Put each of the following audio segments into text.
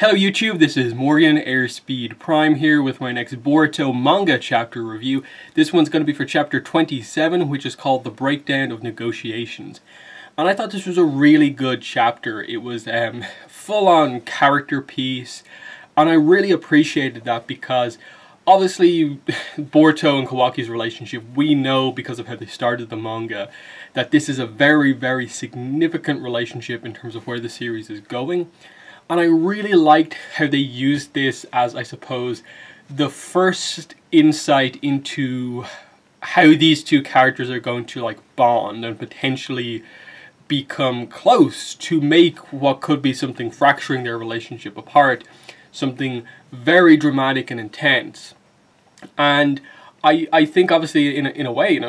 Hello YouTube, this is Morgan Airspeed Prime here with my next Boruto Manga chapter review. This one's going to be for chapter 27, which is called The Breakdown of Negotiations. And I thought this was a really good chapter. It was full-on character piece, and I really appreciated that because obviously Boruto and Kawaki's relationship, we know because of how they started the manga, that this is a very, very significant relationship in terms of where the series is going. And I really liked how they used this as, I suppose, the first insight into how these two characters are going to like bond and potentially become close to make what could be something fracturing their relationship apart, something very dramatic and intense. And I think obviously in a way,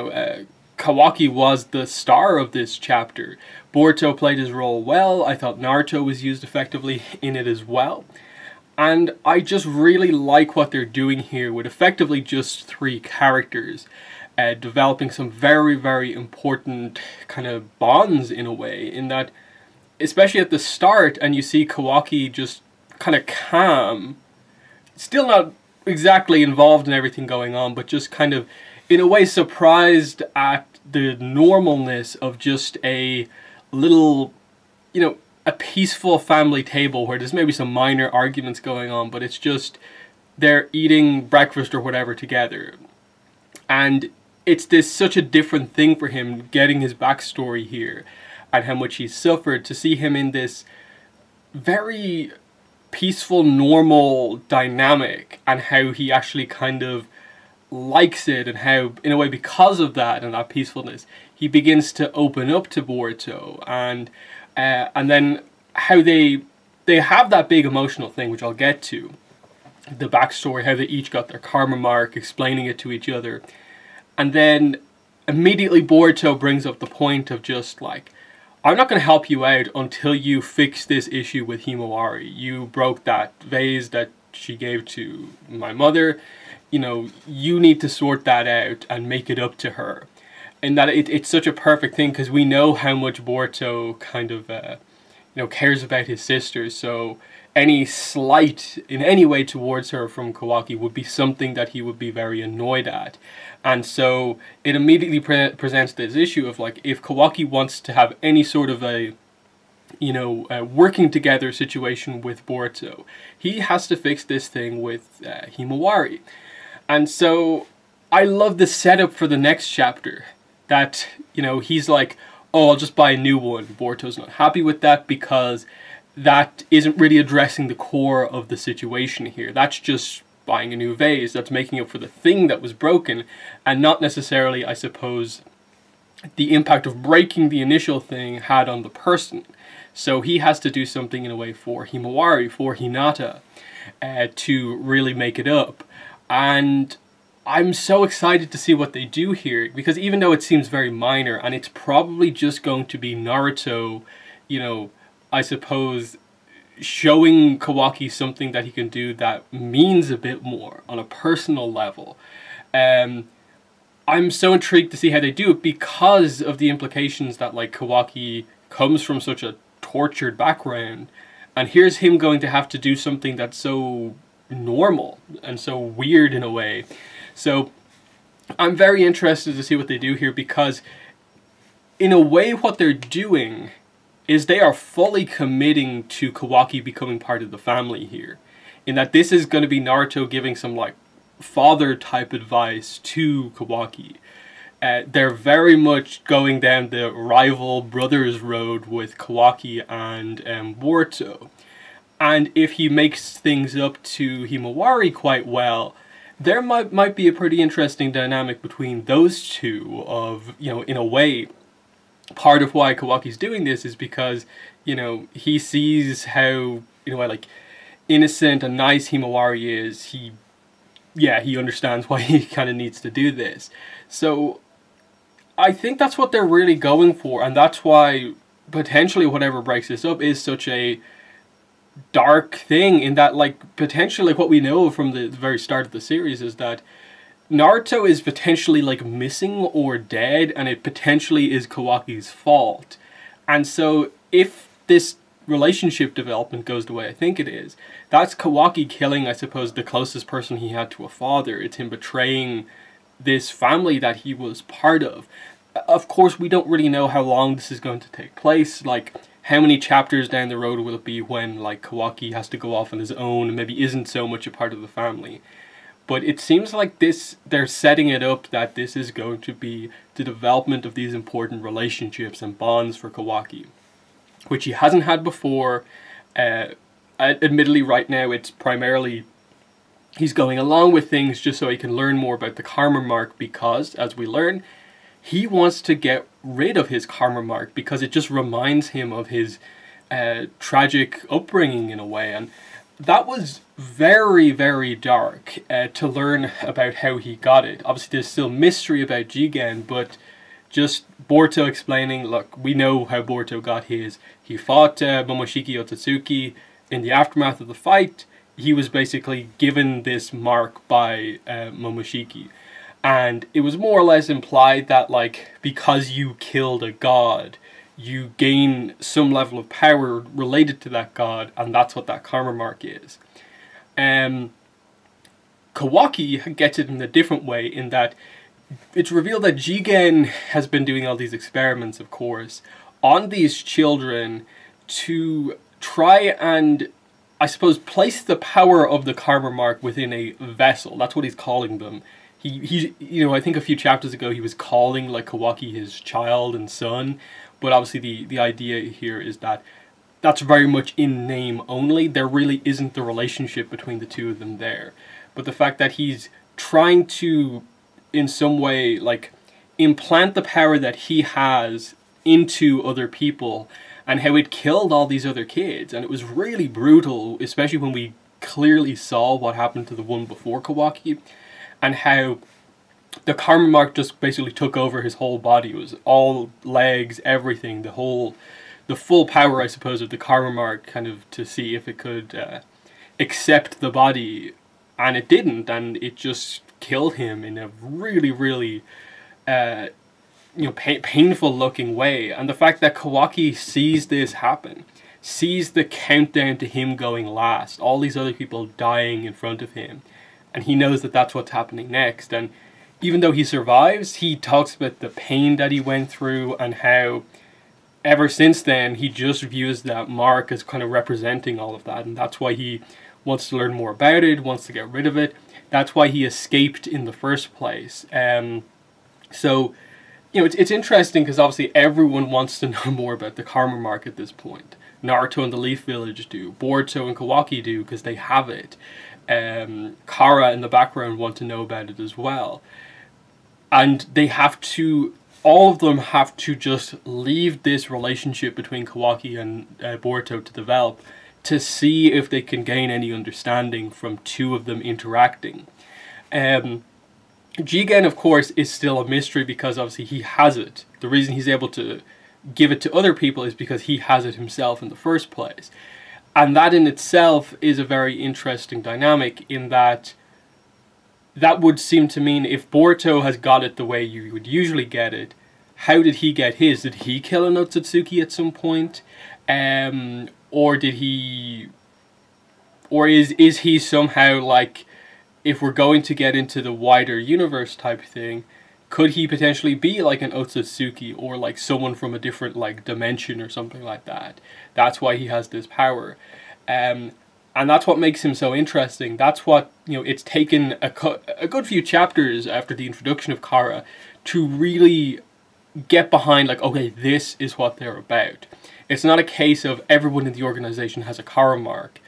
Kawaki was the star of this chapter. Boruto played his role well. I thought Naruto was used effectively in it as well. And I just really like what they're doing here with effectively just three characters, developing some very, very important kind of bonds in a way, in that, especially at the start, and you see Kawaki just kind of calm, still not exactly involved in everything going on, but just kind of, in a way, surprised at the normalness of just a little, a peaceful family table where there's maybe some minor arguments going on, but it's just they're eating breakfast or whatever together. And it's such a different thing for him, getting his backstory here and how much he's suffered, to see him in this very peaceful, normal dynamic, and how he actually kind of likes it, and how, in a way, because of that and that peacefulness, he begins to open up to Boruto, and then how they have that big emotional thing, which I'll get to, the backstory, how they each got their karma mark, explaining it to each other, and then immediately Boruto brings up the point of just like, I'm not going to help you out until you fix this issue with Himawari. You broke that vase that she gave to my mother. You need to sort that out and make it up to her. And that it's such a perfect thing, because we know how much Boruto kind of, cares about his sister. So any slight in any way towards her from Kawaki would be something that he would be very annoyed at. And so it immediately presents this issue of like, if Kawaki wants to have any sort of a working together situation with Boruto, he has to fix this thing with Himawari. And so I love the setup for the next chapter, that, he's like, oh, I'll just buy a new one. Boruto's not happy with that, because that isn't really addressing the core of the situation here. That's just buying a new vase. That's making up for the thing that was broken, and not necessarily, I suppose, the impact of breaking the initial thing had on the person. So he has to do something in a way for Himawari, for Hinata, to really make it up. And I'm so excited to see what they do here, because even though it seems very minor, and it's probably just going to be Naruto, I suppose, showing Kawaki something that he can do that means a bit more on a personal level. I'm so intrigued to see how they do it, because of the implications that, like, Kawaki comes from such a tortured background, and here's him going to have to do something that's so normal and so weird in a way. So I'm very interested to see what they do here, because in a way what they're doing is they are fully committing to Kawaki becoming part of the family here, in that this is going to be Naruto giving some like father type advice to Kawaki. They're very much going down the rival brothers road with Kawaki and Boruto. And if he makes things up to Himawari quite well, there might be a pretty interesting dynamic between those two of, in a way, part of why Kawaki's doing this is because, he sees how, like, innocent and nice Himawari is. He understands why he kind of needs to do this. So I think that's what they're really going for, and that's why potentially whatever breaks this up is such a dark thing, in that, like, potentially, like, what we know from the very start of the series is that Naruto is potentially, like, missing or dead, and it potentially is Kawaki's fault. And so if this relationship development goes the way I think it is. That's Kawaki killing, I suppose, the closest person he had to a father. It's him betraying this family that he was part of. Of course, we don't really know how long this is going to take place. Like, how many chapters down the road will it be when, like, Kawaki has to go off on his own and maybe isn't so much a part of the family. But it seems like they're setting it up that this is going to be the development of these important relationships and bonds for Kawaki, which he hasn't had before. Admittedly, right now, it's primarily he's going along with things just so he can learn more about the karma mark because, as we learn, he wants to get rid of his karma mark because it just reminds him of his tragic upbringing in a way. And that was very, very dark to learn about how he got it. Obviously, there's still mystery about Jigen, but just Boruto explaining, look, we know how Boruto got his. He fought Momoshiki Otsutsuki. In the aftermath of the fight, he was basically given this mark by Momoshiki. And it was more or less implied that, like, because you killed a god, you gain some level of power related to that god, and that's what that karma mark is. Kawaki gets it in a different way, in that it's revealed that Jigen has been doing all these experiments, of course, on these children to try and, I suppose, place the power of the karma mark within a vessel. That's what he's calling them. He you know, I think a few chapters ago he was calling, like, Kawaki his child and son, but obviously the idea here is that that's very much in name only. There really isn't the relationship between the two of them there. But the fact that he's trying to, in some way, like, implant the power that he has into other people, and how it killed all these other kids, and it was really brutal, especially when we clearly saw what happened to the one before Kawaki, and how the karma mark just basically took over his whole body. It was all legs, everything, the full power, I suppose, of the karma mark, kind of to see if it could accept the body, and it didn't, and it just killed him in a really, really painful looking way. And the fact that Kawaki sees this happen, sees the countdown to him going last, all these other people dying in front of him, and he knows that that's what's happening next. And even though he survives, he talks about the pain that he went through, and how ever since then he just views that mark as kind of representing all of that, and that's why he wants to learn more about it, wants to get rid of it. That's why he escaped in the first place. So, you know, it's interesting because obviously everyone wants to know more about the karma mark at this point. Naruto and the Leaf Village do. Boruto and Kawaki do because they have it. Kara in the background want to know about it as well. And they have to, all of them have to just leave this relationship between Kawaki and Boruto to develop, to see if they can gain any understanding from two of them interacting. Jigen, of course, is still a mystery because obviously he has it. The reason he's able to give it to other people is because he has it himself in the first place. And that in itself is a very interesting dynamic, in that that would seem to mean if Boruto has got it the way you would usually get it, how did he get his? Did he kill an Otsutsuki at some point? Or did he... Or is he somehow, like, if we're going to get into the wider universe type thing, could he potentially be like an Otsutsuki, or like someone from a different, like, dimension or something like that? That's why he has this power. And that's what makes him so interesting. That's what, you know, it's taken a good few chapters after the introduction of Kara to really get behind, like, okay, this is what they're about. It's not a case of everyone in the organization has a karma mark.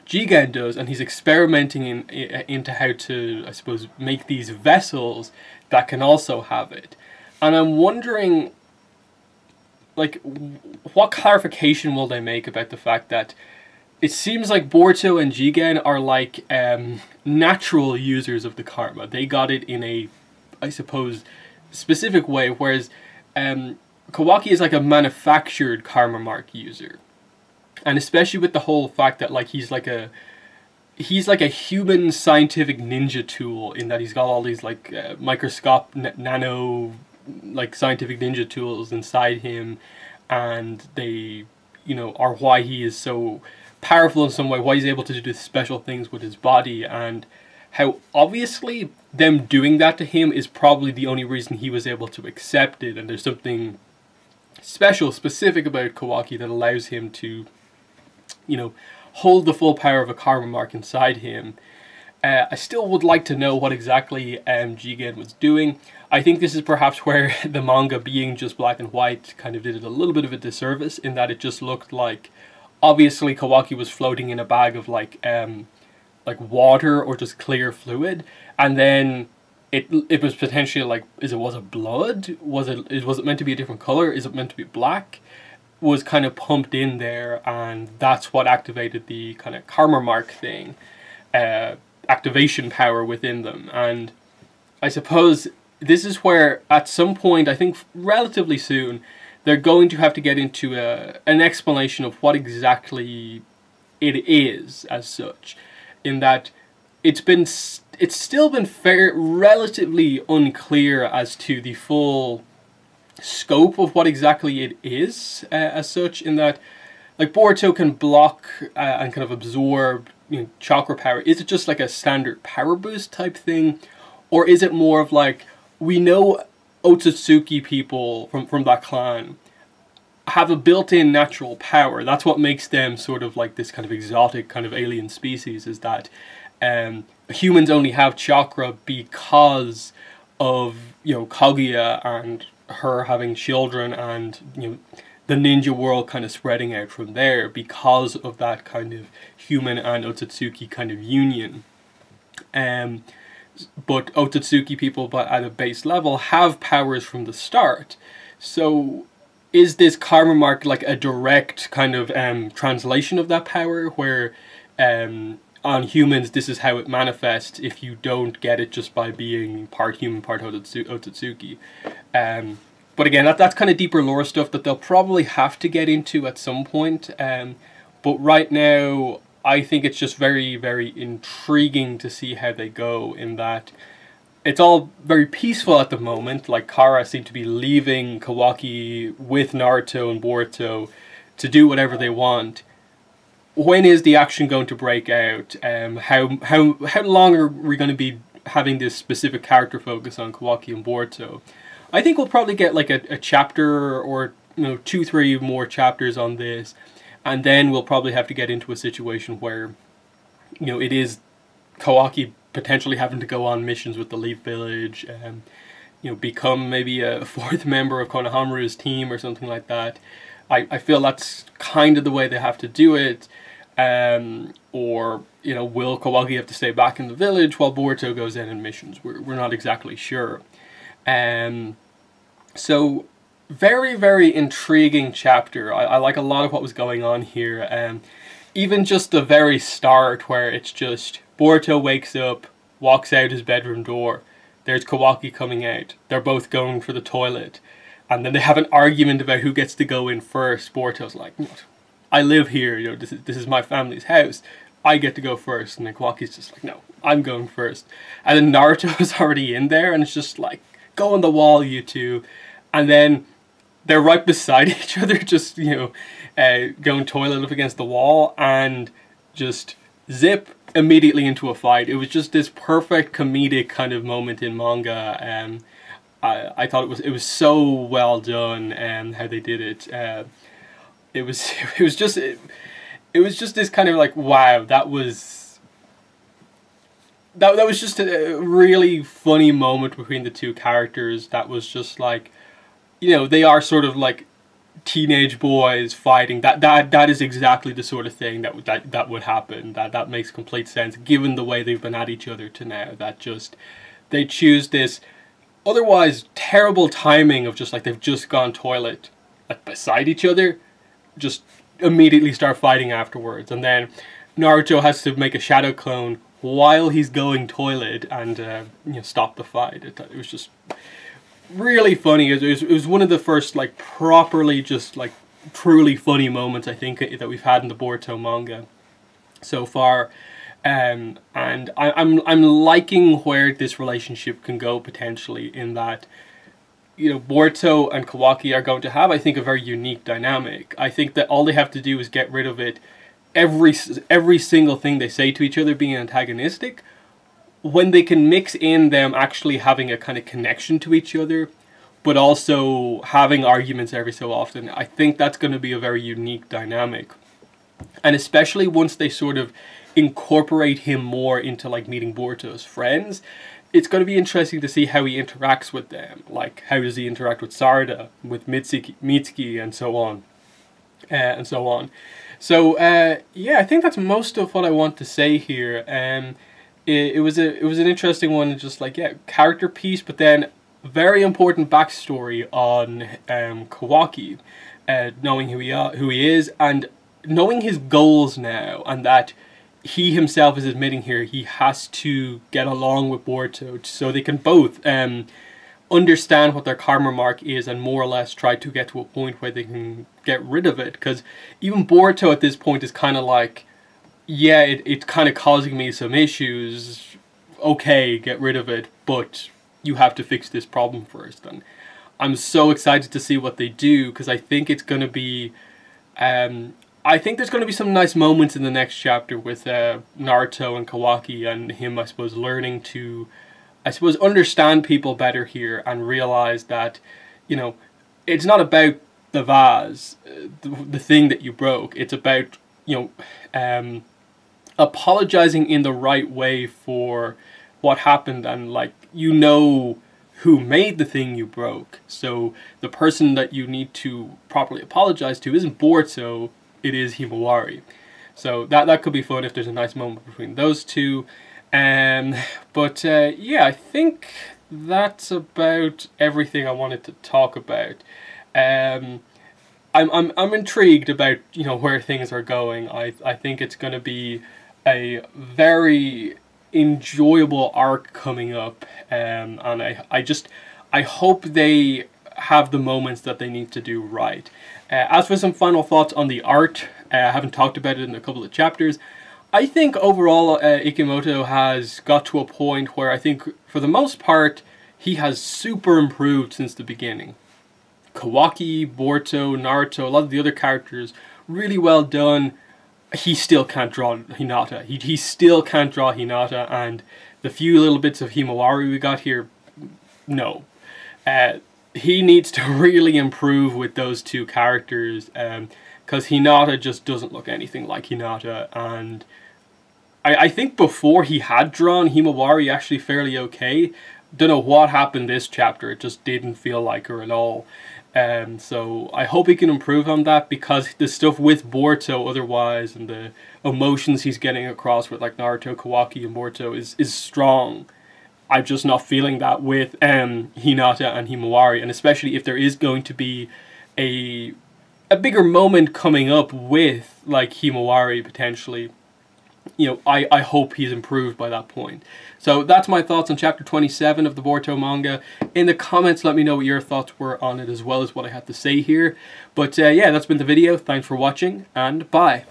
Jigen does, and he's experimenting into how to, I suppose, make these vessels that can also have it. And I'm wondering, like, what clarification will they make about the fact that it seems like Boruto and Jigen are like natural users of the karma. They got it in a, I suppose, specific way, whereas Kawaki is like a manufactured karma mark user. And especially with the whole fact that, like, he's like a human scientific ninja tool, in that he's got all these, like, microscope nano, like, scientific ninja tools inside him, and they, you know, are why he is so powerful in some way, why he's able to do special things with his body, and how obviously them doing that to him is probably the only reason he was able to accept it, and there's something special, specific about Kawaki that allows him to, you know, hold the full power of a karma mark inside him. I still would like to know what exactly Jigen was doing. I think this is perhaps where the manga being just black and white kind of did it a little bit of a disservice, in that it just looked like, obviously Kawaki was floating in a bag of like water or just clear fluid, and then it was potentially like, was it blood? Was it meant to be a different color? Is it meant to be black? Was kind of pumped in there, and that's what activated the kind of karma mark thing, activation power within them. And I suppose this is where at some point, I think relatively soon, they're going to have to get into an explanation of what exactly it is as such, in that it's still been relatively unclear as to the full scope of what exactly it is as such, in that like Boruto can block and kind of absorb, you know, chakra power. Is it just like a standard power boost type thing, or is it more of like, we know Otsutsuki people from that clan have a built-in natural power. That's what makes them sort of like this kind of exotic kind of alien species, is that humans only have chakra because of, you know, Kaguya and her having children, and, you know, the ninja world kind of spreading out from there because of that kind of human and Otsutsuki kind of union. But Otsutsuki people, but at a base level, have powers from the start. So is this karma mark like a direct kind of translation of that power, where on humans this is how it manifests if you don't get it just by being part human, part Otsutsuki? But again, that's kind of deeper lore stuff that they'll probably have to get into at some point. But right now, I think it's just very, very intriguing to see how they go, in that it's all very peaceful at the moment. Like, Kara seemed to be leaving Kawaki with Naruto and Boruto to do whatever they want. When is the action going to break out? How long are we going to be having this specific character focus on Kawaki and Boruto? I think we'll probably get like a chapter or, you know, 2-3 more chapters on this, and then we'll probably have to get into a situation where, you know, it is Kawaki potentially having to go on missions with the Leaf Village, you know, become maybe a fourth member of Konohamaru's team or something like that. I feel that's kind of the way they have to do it. Or, you know, will Kawaki have to stay back in the village while Boruto goes in missions? We're not exactly sure. So very, very intriguing chapter. I like a lot of what was going on here. Even just the very start, where it's just Boruto wakes up, walks out his bedroom door, there's Kawaki coming out, they're both going for the toilet, and then they have an argument about who gets to go in first. Boruto's like, I live here, you know, this is my family's house, I get to go first. And then Kawaki's just like, no, I'm going first. And then Naruto's already in there, and it's just like, go on the wall, you two. And then they're right beside each other, just, you know, going toilet up against the wall, and just zip immediately into a fight. It was just this perfect comedic kind of moment in manga. I thought it was so well done, how they did it. It was just this kind of like, wow, that was just a really funny moment between the two characters. That was just like, you know, they are sort of like teenage boys fighting. That is exactly the sort of thing that would happen. That makes complete sense given the way they've been at each other to now. That just, they choose this otherwise terrible timing of just like, they've just gone toilet like beside each other, just immediately start fighting afterwards, and then Naruto has to make a shadow clone while he's going toilet and you know, stop the fight. It was just really funny. It was one of the first like properly just like truly funny moments I think that we've had in the Boruto manga so far, and I'm liking where this relationship can go potentially, in that Boruto and Kawaki are going to have, I think, a very unique dynamic. I think that all they have to do is get rid of it, every single thing they say to each other being antagonistic, when they can mix in them actually having a kind of connection to each other, but also having arguments every so often. I think that's going to be a very unique dynamic. And especially once they sort of incorporate him more into like meeting Boruto's friends, it's going to be interesting to see how he interacts with them. Like, how does he interact with Sarada, with Mitsuki, and so on. So, yeah, I think that's most of what I want to say here. It was an interesting one, just like, yeah, character piece, but then very important backstory on Kawaki, knowing who he is, and knowing his goals now, and that he himself is admitting here he has to get along with Boruto so they can both understand what their karma mark is and more or less try to get to a point where they can get rid of it. Because even Boruto at this point is kind of like, yeah, it's kind of causing me some issues. Okay, get rid of it, but you have to fix this problem first. And I'm so excited to see what they do, because I think it's going to be... I think there's going to be some nice moments in the next chapter with Naruto and Kawaki and him, I suppose, learning to, understand people better here and realize that, it's not about the vase, the thing that you broke. It's about, apologizing in the right way for what happened, and like, who made the thing you broke. So the person that you need to properly apologize to isn't Boruto, it is Himawari. So that could be fun if there's a nice moment between those two. But yeah, I think that's about everything I wanted to talk about. I'm intrigued about where things are going. I think it's going to be a very enjoyable arc coming up, and I hope they have the moments that they need to do right. As for some final thoughts on the art, I haven't talked about it in a couple of chapters. I think overall Ikemoto has got to a point where I think for the most part he has super improved since the beginning. Kawaki, Boruto, Naruto, a lot of the other characters, really well done. He still can't draw Hinata. He still can't draw Hinata, and the few little bits of Himawari we got here, no. He needs to really improve with those two characters, because Hinata just doesn't look anything like Hinata, and I think before he had drawn Himawari actually fairly okay. Don't know what happened this chapter, it just didn't feel like her at all. So I hope he can improve on that, because the stuff with Boruto otherwise, and the emotions he's getting across with like Naruto, Kawaki, and Boruto is strong. I'm just not feeling that with Hinata and Himawari, and especially if there is going to be a bigger moment coming up with like Himawari potentially, I hope he's improved by that point. So that's my thoughts on chapter 27 of the Boruto manga. In the comments, let me know what your thoughts were on it, as well as what I had to say here. But yeah, that's been the video. Thanks for watching, and bye.